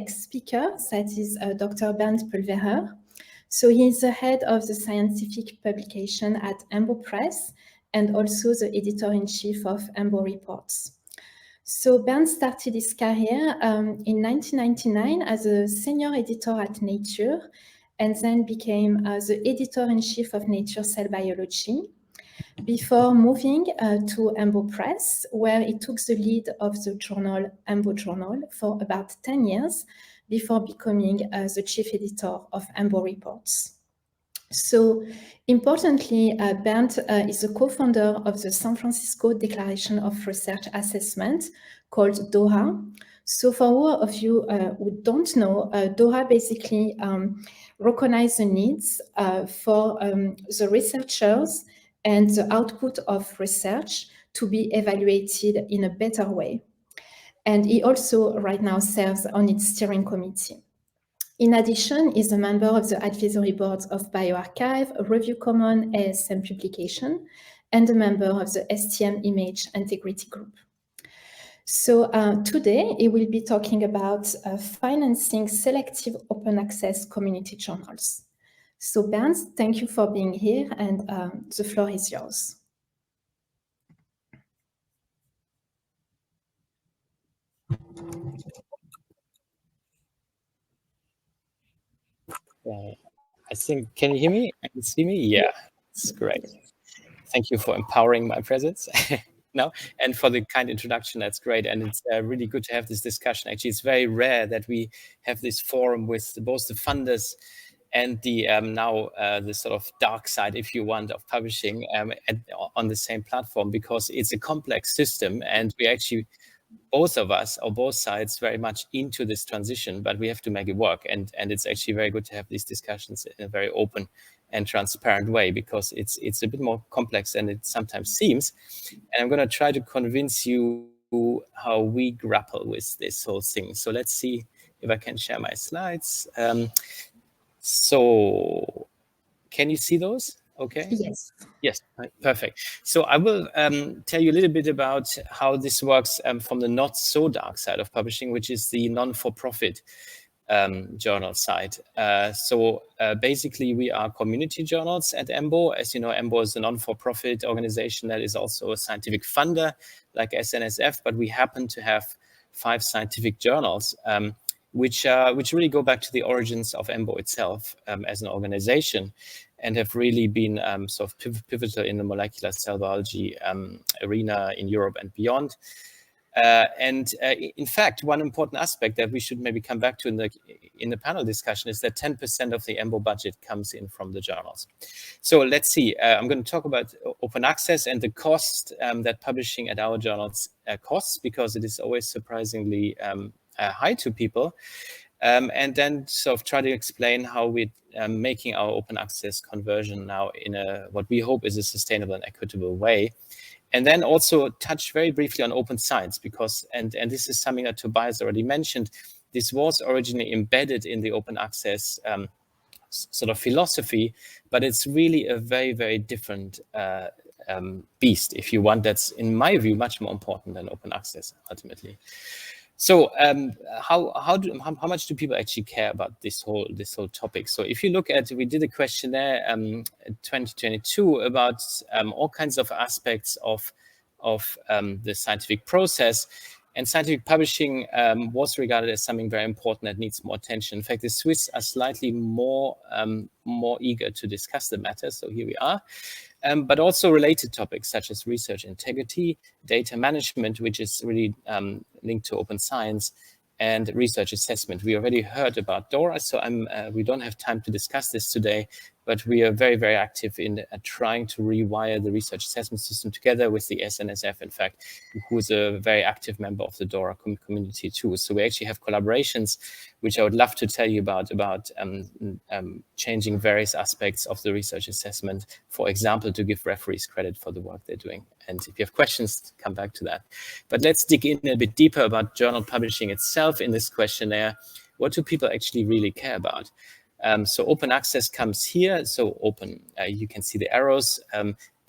next speaker, that is Dr. Bernd Pulverer. So he is the head of the scientific publication at EMBO Press and also the editor-in-chief of EMBO Reports. So Bernd started his career in 1999 as a senior editor at Nature and then became the editor-in-chief of Nature Cell Biology before moving to EMBO Press, where he took the lead of the journal EMBO Journal for about 10 years before becoming the chief editor of EMBO Reports. So importantly, Bernd is a co-founder of the San Francisco Declaration of Research Assessment called DORA. So for all of you who don't know, DORA basically recognizes the needs for the researchers and the output of research to be evaluated in a better way. And he also right now serves on its steering committee. In addition, he's a member of the advisory boards of bioRxiv, Review Common, ASM Publication, and a member of the STM Image Integrity Group. So today, he will be talking about financing selective open access community journals. So Bernd, thank you for being here, and the floor is yours. I think, can you hear me and see me? Yeah, it's great. Thank you for empowering my presence now and for the kind introduction. That's great. And it's really good to have this discussion. Actually, it's very rare that we have this forum with both the funders and the now the sort of dark side, if you want, of publishing on the same platform, because it's a complex system and we actually, both of us or both sides, very much into this transition, but we have to make it work. And it's actually very good to have these discussions in a very open and transparent way, because it's a bit more complex than it sometimes seems. And I'm going to try to convince you how we grapple with this whole thing. So let's see if I can share my slides. So can you see those? Okay. Yes. Yes, perfect. So I will tell you a little bit about how this works from the not so dark side of publishing, which is the non-for-profit journal side. So basically, we are community journals at EMBO. As you know, EMBO is a non-for-profit organization that is also a scientific funder like SNSF, but we happen to have 5 scientific journals, which really go back to the origins of EMBO itself as an organization, and have really been sort of pivotal in the molecular cell biology arena in Europe and beyond. In fact, one important aspect that we should maybe come back to in the panel discussion is that 10% of the EMBO budget comes in from the journals. So let's see. I'm going to talk about open access and the cost that publishing at our journals costs, because it is always surprisingly high to people. And then sort of try to explain how we're making our open access conversion now in what we hope is a sustainable and equitable way. And then also touch very briefly on open science, because, and this is something that Tobias already mentioned, this was originally embedded in the open access sort of philosophy, but it's really a very, very different beast, if you want. That's, in my view, much more important than open access ultimately. So how much do people actually care about this whole topic? So if you look at, we did a questionnaire in 2022 about all kinds of aspects of the scientific process, and scientific publishing was regarded as something very important that needs more attention. In fact, the Swiss are slightly more eager to discuss the matter. So here we are. But also related topics such as research integrity, data management, which is really linked to open science, and research assessment. We already heard about DORA, so we don't have time to discuss this today, but we are very, very active in trying to rewire the research assessment system together with the SNSF, in fact, who is a very active member of the DORA community too. So we actually have collaborations, which I would love to tell you about changing various aspects of the research assessment, for example, to give referees credit for the work they're doing. And if you have questions, come back to that. But let's dig in a bit deeper about journal publishing itself in this questionnaire. What do people actually really care about? So open access comes here. So open, you can see the arrows.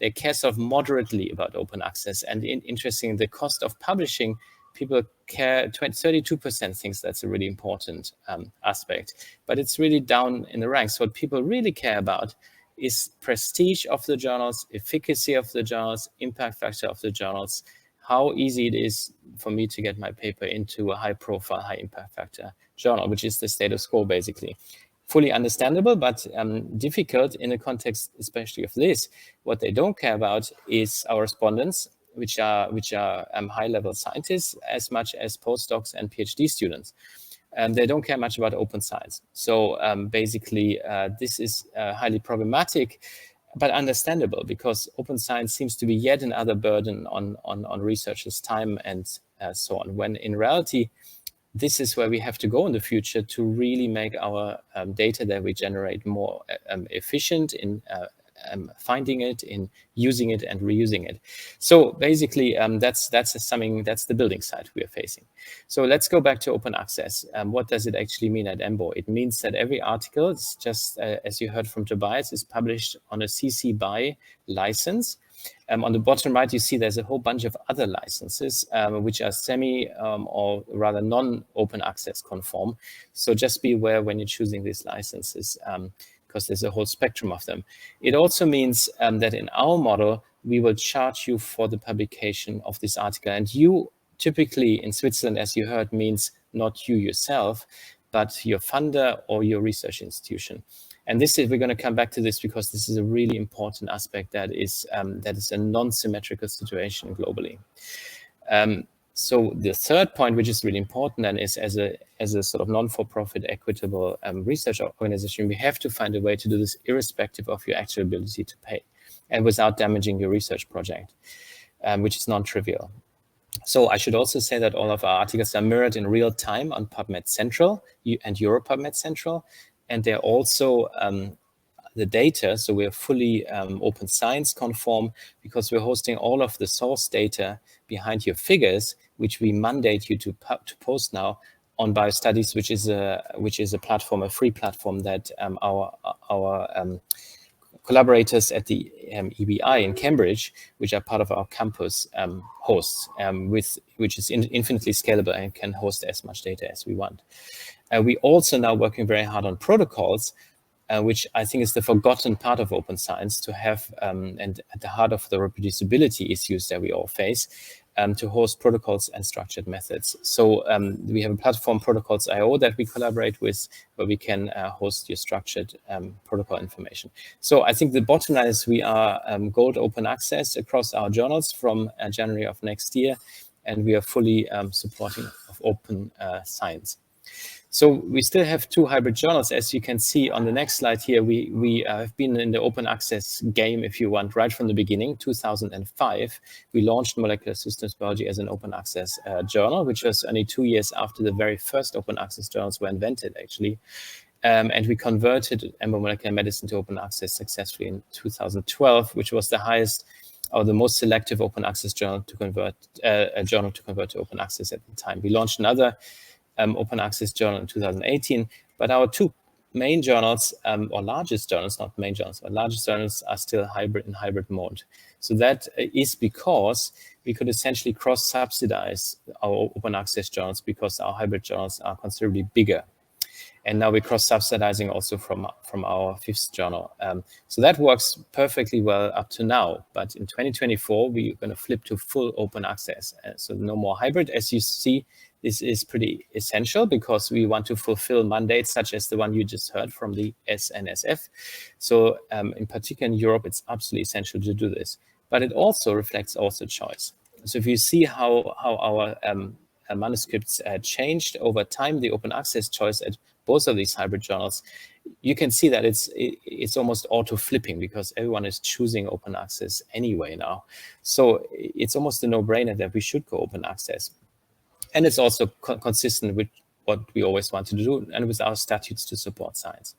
They care sort of moderately about open access. And interesting, the cost of publishing, people care, 32% thinks that's a really important aspect, but it's really down in the ranks. What people really care about is prestige of the journals, efficacy of the journals, impact factor of the journals, how easy it is for me to get my paper into a high profile, high impact factor journal, which is the status quo basically. Fully understandable, but difficult in the context, especially of this. What they don't care about is our respondents, which are high-level scientists as much as postdocs and PhD students. They don't care much about open science. So basically, this is highly problematic, but understandable, because open science seems to be yet another burden on researchers' time and so on, when in reality, this is where we have to go in the future to really make our data that we generate more efficient in finding it, in using it and reusing it. So basically, that's the building side we are facing. So let's go back to open access. What does it actually mean at EMBO? It means that every article, just as you heard from Tobias, is published on a CC BY license. On the bottom right, you see there's a whole bunch of other licenses, which are semi or rather non-open access conform. So just be aware when you're choosing these licenses, because there's a whole spectrum of them. It also means that in our model, we will charge you for the publication of this article. And you typically in Switzerland, as you heard, means not you yourself, but your funder or your research institution. And this is, we're going to come back to this because this is a really important aspect that is a non-symmetrical situation globally. So the third point, which is really important, then, is as a sort of non-for-profit, equitable research organization, we have to find a way to do this irrespective of your actual ability to pay, and without damaging your research project, which is non-trivial. So I should also say that all of our articles are mirrored in real time on PubMed Central and EuroPubMed Central. And they're also the data, so we're fully open science conform, because we're hosting all of the source data behind your figures, which we mandate you to post now on BioStudies, which is a platform, a free platform that our collaborators at the EBI in Cambridge, which are part of our campus, hosts, which is infinitely scalable and can host as much data as we want. We also now working very hard on protocols, which I think is the forgotten part of open science, to have, and at the heart of the reproducibility issues that we all face, to host protocols and structured methods. So we have a platform, Protocols.io, that we collaborate with, where we can host your structured protocol information. So I think the bottom line is we are gold open access across our journals from January of next year, and we are fully supporting of open science. So we still have two hybrid journals. As you can see on the next slide here, we have been in the open access game, if you want, right from the beginning, 2005. We launched Molecular Systems Biology as an open access journal, which was only 2 years after the very first open access journals were invented, actually. And we converted EMBO Molecular Medicine to open access successfully in 2012, which was the highest or the most selective open access journal to convert to open access at the time. We launched another open access journal in 2018, but our two main journals, or largest journals, not main journals, but largest journals, are still in hybrid mode. So that is because we could essentially cross-subsidize our open access journals, because our hybrid journals are considerably bigger. And now we're cross-subsidizing also from our fifth journal. So that works perfectly well up to now. But in 2024, we're going to flip to full open access. So no more hybrid. As you see, this is pretty essential, because we want to fulfill mandates such as the one you just heard from the SNSF. So in particular in Europe, it's absolutely essential to do this. But it also reflects also choice. So if you see how our manuscripts changed over time, the open access choice at both of these hybrid journals, you can see that it's almost auto-flipping, because everyone is choosing open access anyway now. So it's almost a no-brainer that we should go open access. And it's also consistent with what we always want to do, and with our statutes to support science.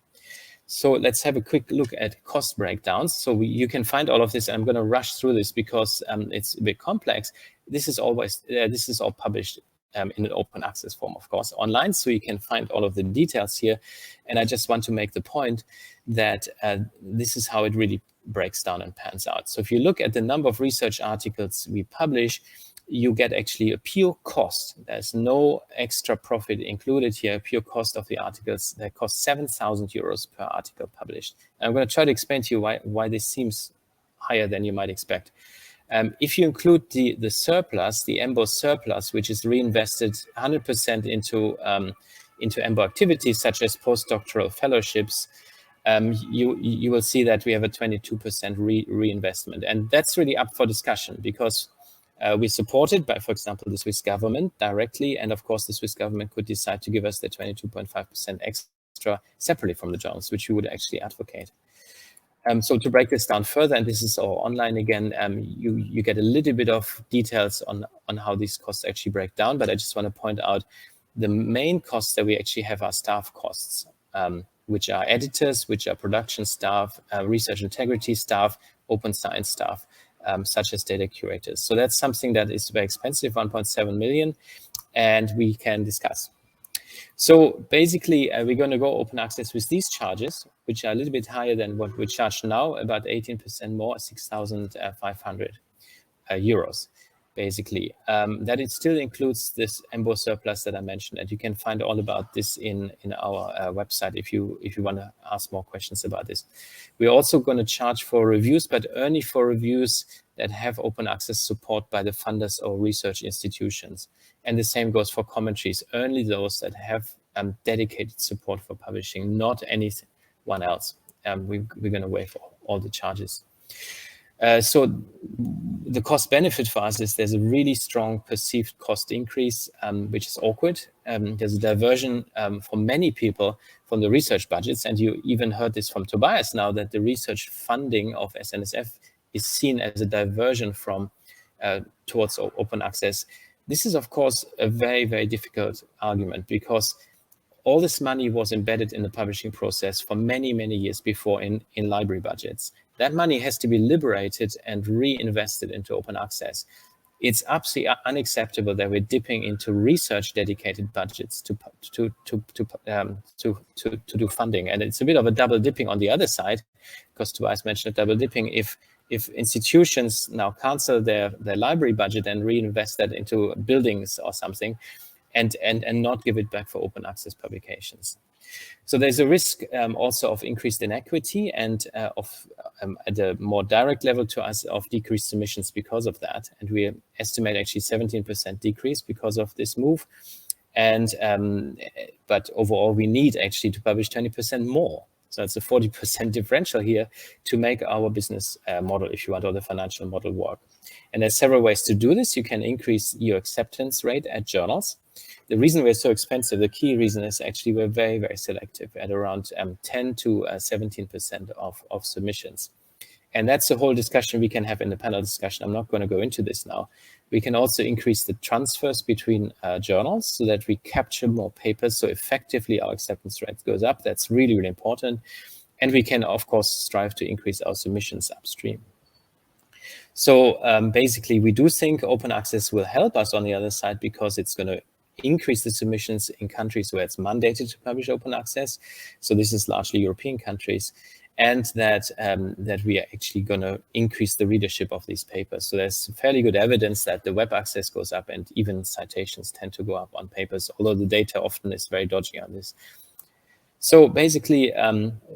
So let's have a quick look at cost breakdowns. So you can find all of this. I'm going to rush through this because it's a bit complex. This is all published in an open access form, of course, online. So you can find all of the details here. And I just want to make the point that this is how it really breaks down and pans out. So if you look at the number of research articles we publish, you get actually a pure cost. There's no extra profit included here, a pure cost of the articles that cost 7,000 euros per article published. And I'm going to try to explain to you why this seems higher than you might expect. If you include the surplus, the EMBO surplus, which is reinvested 100% into EMBO activities such as postdoctoral fellowships, you will see that we have a 22% reinvestment. And that's really up for discussion because we're supported by, for example, the Swiss government directly. And of course, the Swiss government could decide to give us the 22.5% extra separately from the journals, which we would actually advocate. So to break this down further, and this is all online again, you get a little bit of details on how these costs actually break down. But I just want to point out the main costs that we actually have are staff costs, which are editors, which are production staff, research integrity staff, open science staff, such as data curators. So that's something that is very expensive, 1.7 million, and we can discuss. So basically, we're going to go open access with these charges, which are a little bit higher than what we charge now, about 18% more, 6,500 euros, basically. That it still includes this EMBO surplus that I mentioned, and you can find all about this in our website if you want to ask more questions about this. We're also going to charge for reviews, but only for reviews that have open access support by the funders or research institutions. And the same goes for commentaries, only those that have dedicated support for publishing, not anyone else. We're going to waive all the charges. So the cost benefit for us is there's a really strong perceived cost increase, which is awkward. There's a diversion for many people from the research budgets. And you even heard this from Tobias now, that the research funding of SNSF is seen as a diversion from towards open access. This is, of course, a very, very difficult argument because all this money was embedded in the publishing process for many, many years before in library budgets. That money has to be liberated and reinvested into open access. It's absolutely unacceptable that we're dipping into research dedicated budgets to do funding. And it's a bit of a double dipping on the other side, because Tobias mentioned double dipping. If institutions now cancel their library budget and reinvest that into buildings or something, and not give it back for open access publications. So there's a risk also of increased inequity and at a more direct level to us of decreased submissions because of that. And we estimate actually 17% decrease because of this move. And but overall, we need actually to publish 20% more. So it's a 40% differential here to make our business model, if you want, or the financial model work. And there's several ways to do this. You can increase your acceptance rate at journals. The reason we're so expensive, the key reason is actually we're very, very selective at around 10 to 17% of submissions. And that's a whole discussion we can have in the panel discussion. I'm not going to go into this now. We can also increase the transfers between journals so that we capture more papers. So effectively, our acceptance rate goes up. That's really, really important. And we can, of course, strive to increase our submissions upstream. So basically, we do think open access will help us on the other side because it's going to increase the submissions in countries where it's mandated to publish open access. So this is largely European countries. And that we are actually going to increase the readership of these papers. So there's fairly good evidence that the web access goes up and even citations tend to go up on papers, although the data often is very dodgy on this. So basically,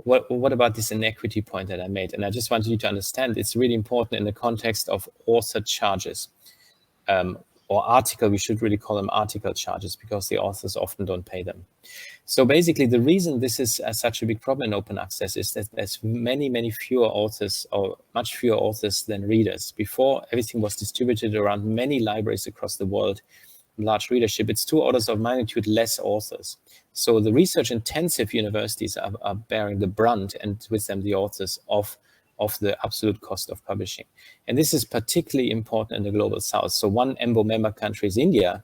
what about this inequity point that I made? And I just wanted you to understand it's really important in the context of author charges. Or article, we should really call them article charges because the authors often don't pay them. So basically, the reason this is such a big problem in open access is that there's many, many fewer authors or much fewer authors than readers. Before, everything was distributed around many libraries across the world, large readership. It's 2 orders of magnitude less authors. So the research-intensive universities are bearing the brunt, and with them the authors of the absolute cost of publishing. And this is particularly important in the global south. So one EMBO member country is India,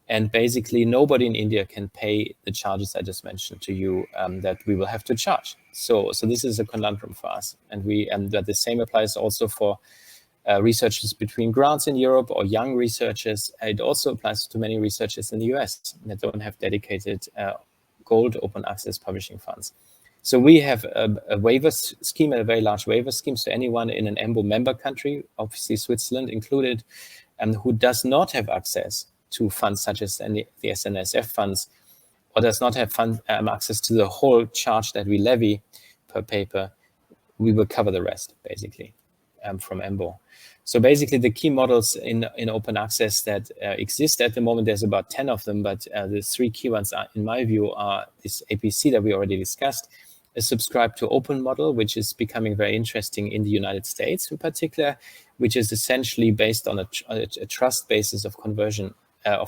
and basically nobody in India can pay the charges I just mentioned to you that we will have to charge. So this is a conundrum for us. And that the same applies also for researchers between grants in Europe or young researchers. It also applies to many researchers in the US that don't have dedicated gold open access publishing funds. So we have a waiver scheme, a very large waiver scheme. So anyone in an EMBO member country, obviously Switzerland included, who does not have access to funds such as the SNSF funds, or does not have access to the whole charge that we levy per paper, we will cover the rest, basically, from EMBO. So basically, the key models in open access that exist at the moment, there's about 10 of them, but the 3 key ones, in my view, are this APC that we already discussed, a subscribe to open model, which is becoming very interesting in the United States in particular, which is essentially based on a trust basis of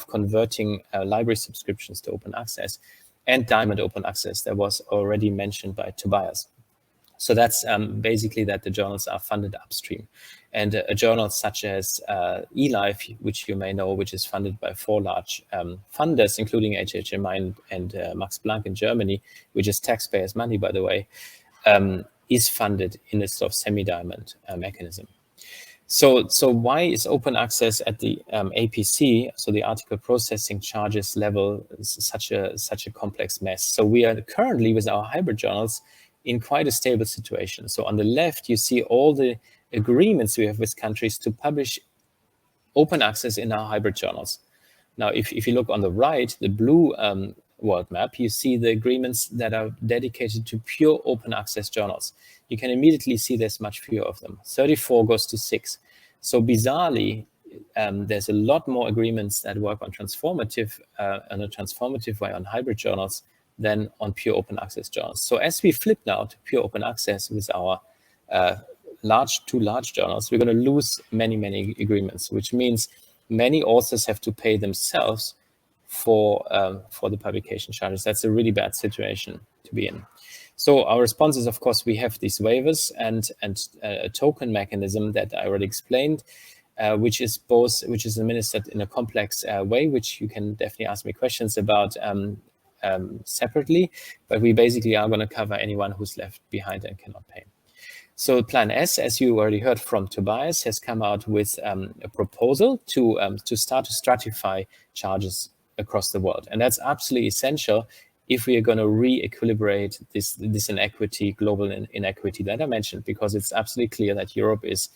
converting library subscriptions to open access, and Diamond Open Access that was already mentioned by Tobias. So that's basically that the journals are funded upstream. And a journal such as eLife, which you may know, which is funded by 4 large funders, including HHMI and Max Planck in Germany, which is taxpayers' money, by the way, is funded in a sort of semi-diamond mechanism. So why is open access at the APC, so the article processing charges level, such a complex mess? So we are currently, with our hybrid journals, in quite a stable situation. So on the left, you see all the agreements we have with countries to publish open access in our hybrid journals. Now, if you look on the right, the blue world map, you see the agreements that are dedicated to pure open access journals. You can immediately see there's much fewer of them. 34 goes to 6. So bizarrely, there's a lot more agreements that work on transformative, in a transformative way on hybrid journals than on pure open access journals. So as we flip now to pure open access with our 2 large journals, we're going to lose many agreements, which means many authors have to pay themselves for the publication charges. That's a really bad situation to be in. So our response is, of course, we have these waivers and a token mechanism that I already explained, which is administered in a complex way, which you can definitely ask me questions about separately, but we basically are going to cover anyone who's left behind and cannot pay. So Plan S, as you already heard from Tobias, has come out with a proposal to start to stratify charges across the world. And that's absolutely essential if we are going to re-equilibrate this inequity, global inequity that I mentioned, because it's absolutely clear that Europe is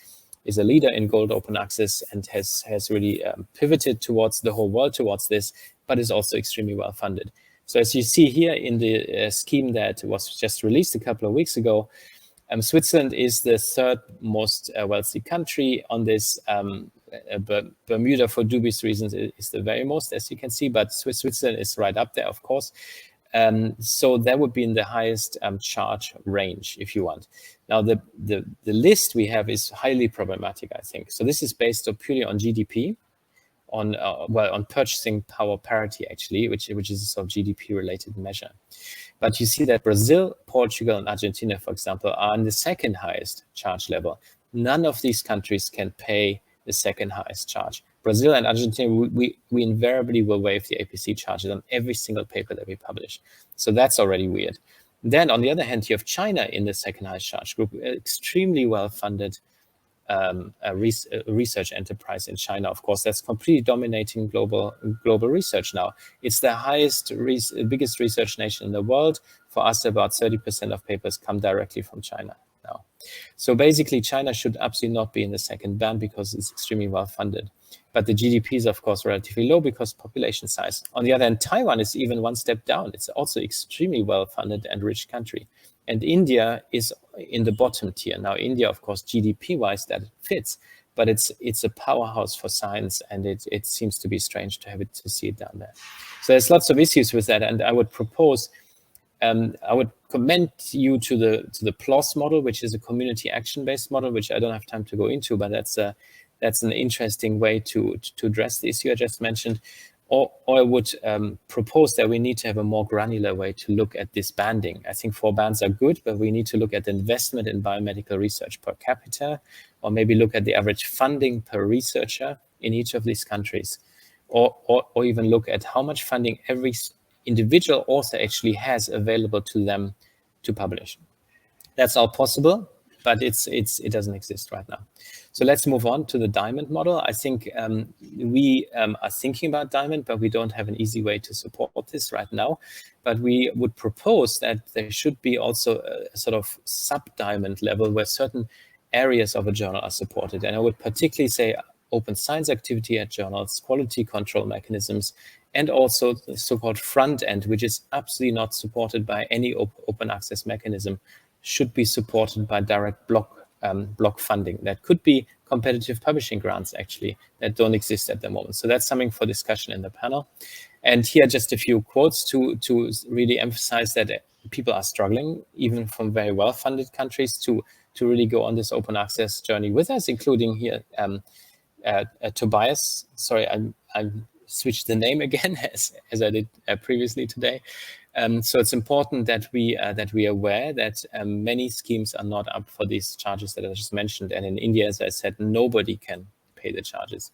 a leader in gold open access and has really pivoted towards the whole world towards this, but is also extremely well funded. So as you see here in the scheme that was just released a couple of weeks ago, Switzerland is the 3rd most wealthy country on this. Bermuda, for dubious reasons, is the very most, as you can see, but Switzerland is right up there, of course. So that would be in the highest charge range, if you want. Now, the list we have is highly problematic, I think. So this is based purely on GDP, on purchasing power parity, actually, which is a sort of GDP-related measure. But you see that Brazil, Portugal, and Argentina, for example, are in the 2nd highest charge level. None of these countries can pay the 2nd highest charge. Brazil and Argentina, we invariably will waive the APC charges on every single paper that we publish. So that's already weird. Then, on the other hand, you have China in the 2nd highest charge group, extremely well-funded research enterprise in China. Of course, that's completely dominating global research now. It's the biggest research nation in the world. For us, about 30% of papers come directly from China now. So basically, China should absolutely not be in the 2nd band because it's extremely well funded. But the GDP is, of course, relatively low because population size. On the other hand, Taiwan is even one step down. It's also extremely well funded and rich country. And India is in the bottom tier. Now, India, of course, GDP-wise, that fits, but it's a powerhouse for science, and it seems to be strange to see it down there. So there's lots of issues with that, and I would propose, I would commend you to the PLOS model, which is a community action-based model, which I don't have time to go into, but that's an interesting way to address the issue I just mentioned. Or I would propose that we need to have a more granular way to look at this banding. I think 4 bands are good, but we need to look at the investment in biomedical research per capita, or maybe look at the average funding per researcher in each of these countries, or even look at how much funding every individual author actually has available to them to publish. That's all possible, but it doesn't exist right now. So let's move on to the Diamond model. I think we are thinking about Diamond, but we don't have an easy way to support this right now. But we would propose that there should be also a sort of sub-Diamond level where certain areas of a journal are supported. And I would particularly say open science activity at journals, quality control mechanisms, and also the so-called front end, which is absolutely not supported by any open access mechanism, should be supported by direct block funding. That could be competitive publishing grants, actually, that don't exist at the moment. So that's something for discussion in the panel. And here, just a few quotes to really emphasize that people are struggling, even from very well-funded countries, to really go on this open access journey with us, including here Tobias. Sorry, I switched the name again as I did previously today. So it's important that we are aware that many schemes are not up for these charges that I just mentioned. And in India, as I said, nobody can pay the charges.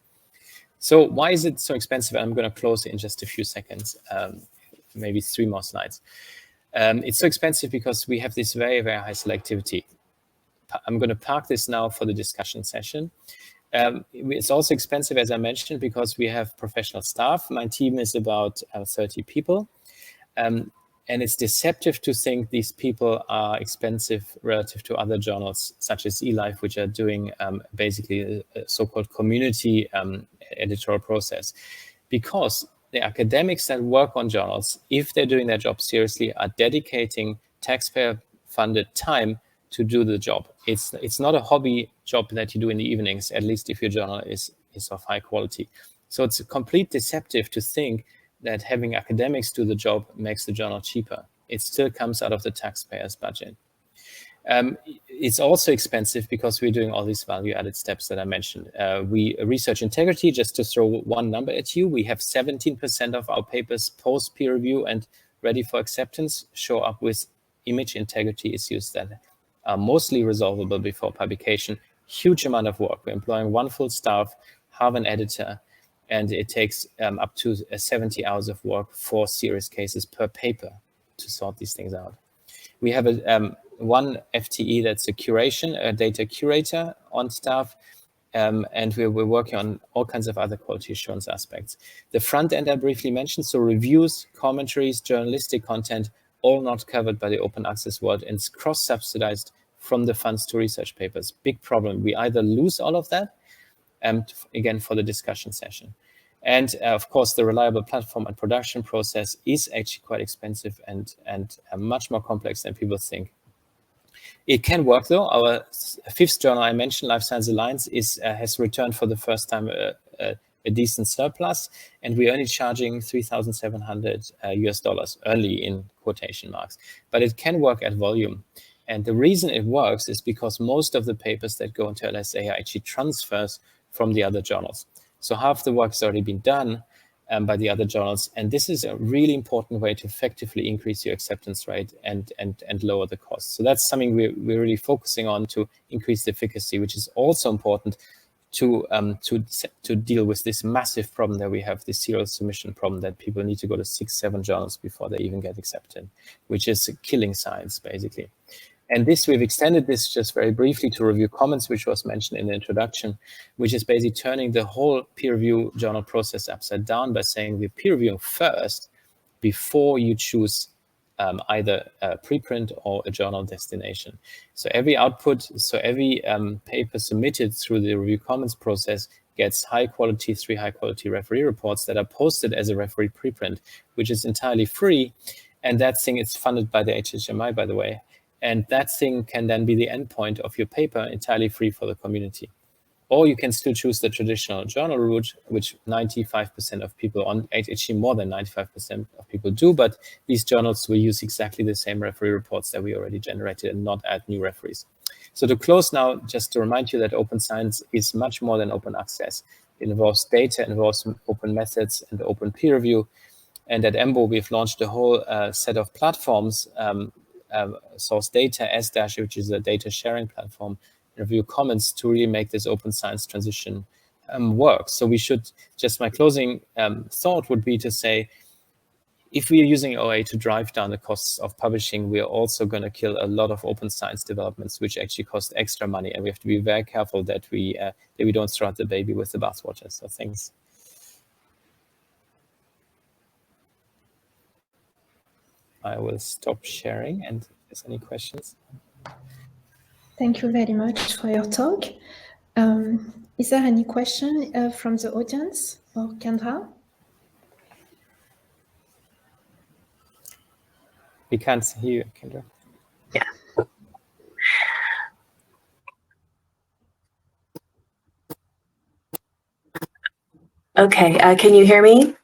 So why is it so expensive? I'm going to close in just a few seconds, maybe 3 more slides. It's so expensive because we have this very, very high selectivity. I'm going to park this now for the discussion session. It's also expensive, as I mentioned, because we have professional staff. My team is about 30 people. And it's deceptive to think these people are expensive relative to other journals, such as eLife, which are doing basically a so-called community editorial process. Because the academics that work on journals, if they're doing their job seriously, are dedicating taxpayer-funded time to do the job. It's not a hobby job that you do in the evenings, at least if your journal is of high quality. So it's a complete deceptive to think that having academics do the job makes the journal cheaper. It still comes out of the taxpayer's budget. It's also expensive because we're doing all these value-added steps that I mentioned. We research integrity, just to throw one number at you, we have 17% of our papers post-peer review and ready for acceptance show up with image integrity issues that are mostly resolvable before publication. Huge amount of work. We're employing 1 full staff, half an editor, and it takes up to 70 hours of work for serious cases per paper to sort these things out. We have one FTE that's a data curator on staff, and we're working on all kinds of other quality assurance aspects. The front end I briefly mentioned, so reviews, commentaries, journalistic content, all not covered by the open access world, and it's cross-subsidized from the funds to research papers. Big problem. We either lose all of that, again, for the discussion session. And of course, the reliable platform and production process is actually quite expensive and much more complex than people think. It can work though. Our 5th journal I mentioned, Life Science Alliance, has returned for the first time a decent surplus, and we're only charging $3,700 US, only in quotation marks. But it can work at volume. And the reason it works is because most of the papers that go into LSA are actually transfers from the other journals. So half the work has already been done by the other journals. And this is a really important way to effectively increase your acceptance rate and lower the cost. So that's something we're really focusing on to increase the efficacy, which is also important to deal with this massive problem that we have, this serial submission problem that people need to go to 6-7 journals before they even get accepted, which is killing science, basically. And this, we've extended this just very briefly to review comments, which was mentioned in the introduction, which is basically turning the whole peer review journal process upside down by saying we're peer reviewing first before you choose either a preprint or a journal destination. So every output, so every paper submitted through the review comments process gets 3 high quality referee reports that are posted as a referee preprint, which is entirely free. And that thing is funded by the HHMI, by the way. And that thing can then be the endpoint of your paper, entirely free for the community. Or you can still choose the traditional journal route, which 95% of people, actually more than 95% of people do, but these journals will use exactly the same referee reports that we already generated and not add new referees. So to close now, just to remind you that open science is much more than open access. It involves data, it involves open methods and open peer review. And at EMBO, we've launched a whole set of platforms, Source Data, S-, which is a data sharing platform, Review Commons, to really make this open science transition work. So we should, just my closing thought would be to say, if we are using OA to drive down the costs of publishing, we are also going to kill a lot of open science developments, which actually cost extra money. And we have to be very careful that we don't throw out the baby with the bathwater. So thanks. I will stop sharing, and if there's any questions. Thank you very much for your talk. Is there any question from the audience for Kendra? We can't hear you, Kendra. Yeah. Okay, can you hear me?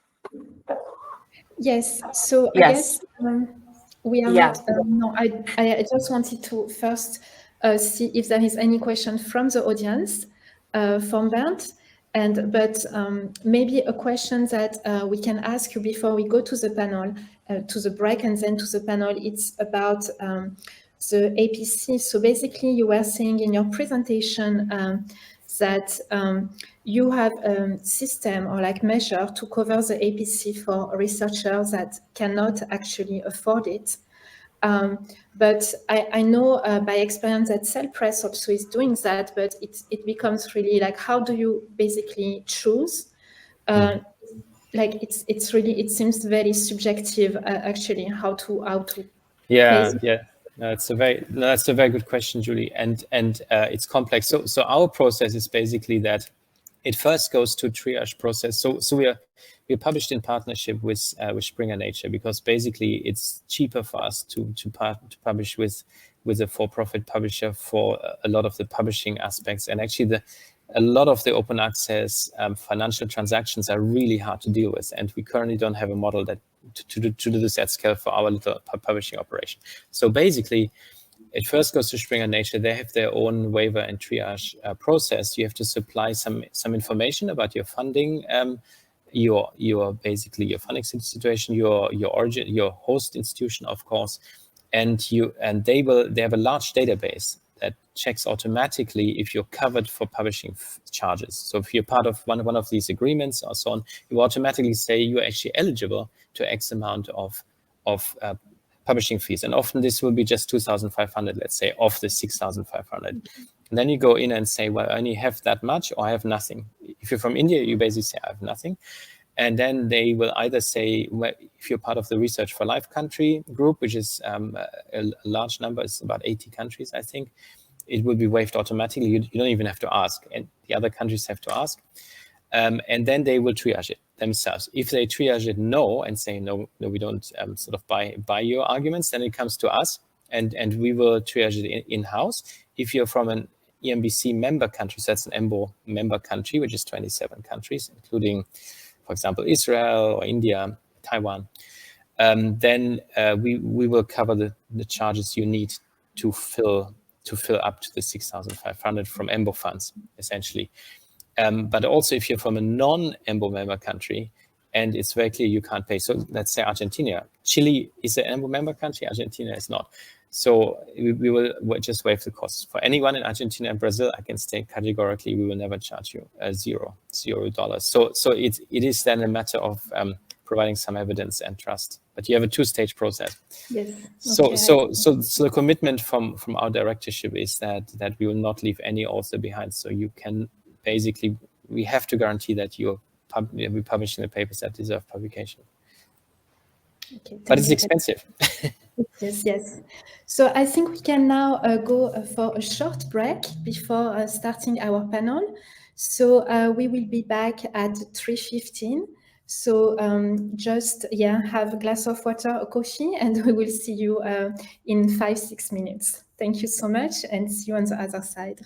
Yes, so Yes. I guess we are not, no, I just wanted to first see if there is any question from the audience from Bernd, but maybe a question that we can ask you before we go to the panel, to the break and then to the panel, it's about the APC. So basically you were saying in your presentation that you have a system or like measure to cover the APC for researchers that cannot actually afford it. But I know by experience that CellPress also is doing that, but it becomes really like, how do you basically choose? Like it's really, it seems very subjective actually how to Yeah. That's a very good question, Julie, and it's complex. So our process is basically that it first goes to triage process. So we're published in partnership with Springer Nature, because basically it's cheaper for us to publish with a for-profit publisher for a lot of the publishing aspects, and actually a lot of the open access financial transactions are really hard to deal with, and we currently don't have a model that to do this at scale for our little publishing operation. So basically, it first goes to Springer Nature. They have their own waiver and triage process. You have to supply some information about your funding, your basically your funding situation, your origin, your host institution, of course, and they have a large database that checks automatically if you're covered for publishing charges. So if you're part of one of these agreements or so on, you automatically say you're actually eligible to X amount of publishing fees. And often this will be just 2,500, let's say, of the 6,500. And then you go in and say, well, I only have that much or I have nothing. If you're from India, you basically say, I have nothing. And then they will either say, well, if you're part of the Research for Life country group, which is a large number, it's about 80 countries, I think, it will be waived automatically. You don't even have to ask, and the other countries have to ask. And then they will triage it themselves. If they triage it no and say, no, we don't sort of buy your arguments, then it comes to us, and we will triage it in-house. If you're from an EMBC member country, so that's an EMBO member country, which is 27 countries, including, for example, Israel or India, Taiwan, then we will cover the charges you need to fill up to the 6,500 from EMBO funds, essentially. But also if you're from a non-EMBO member country, and it's very clear you can't pay. So let's say Argentina. Chile is an EMBO member country, Argentina is not. So we will just waive the costs. For anyone in Argentina and Brazil, I can state categorically, we will never charge you $0. So it is then a matter of providing some evidence and trust. But you have a two-stage process. Yes. Okay. So the commitment from our directorship is that we will not leave any author behind. So you can basically, we have to guarantee that you'll be publishing the papers that deserve publication. Okay, but it's expensive. Yes. So I think we can now go for a short break before starting our panel. So we will be back at 3:15. So just have a glass of water, a coffee, and we will see you in 5-6 minutes. Thank you so much, and see you on the other side.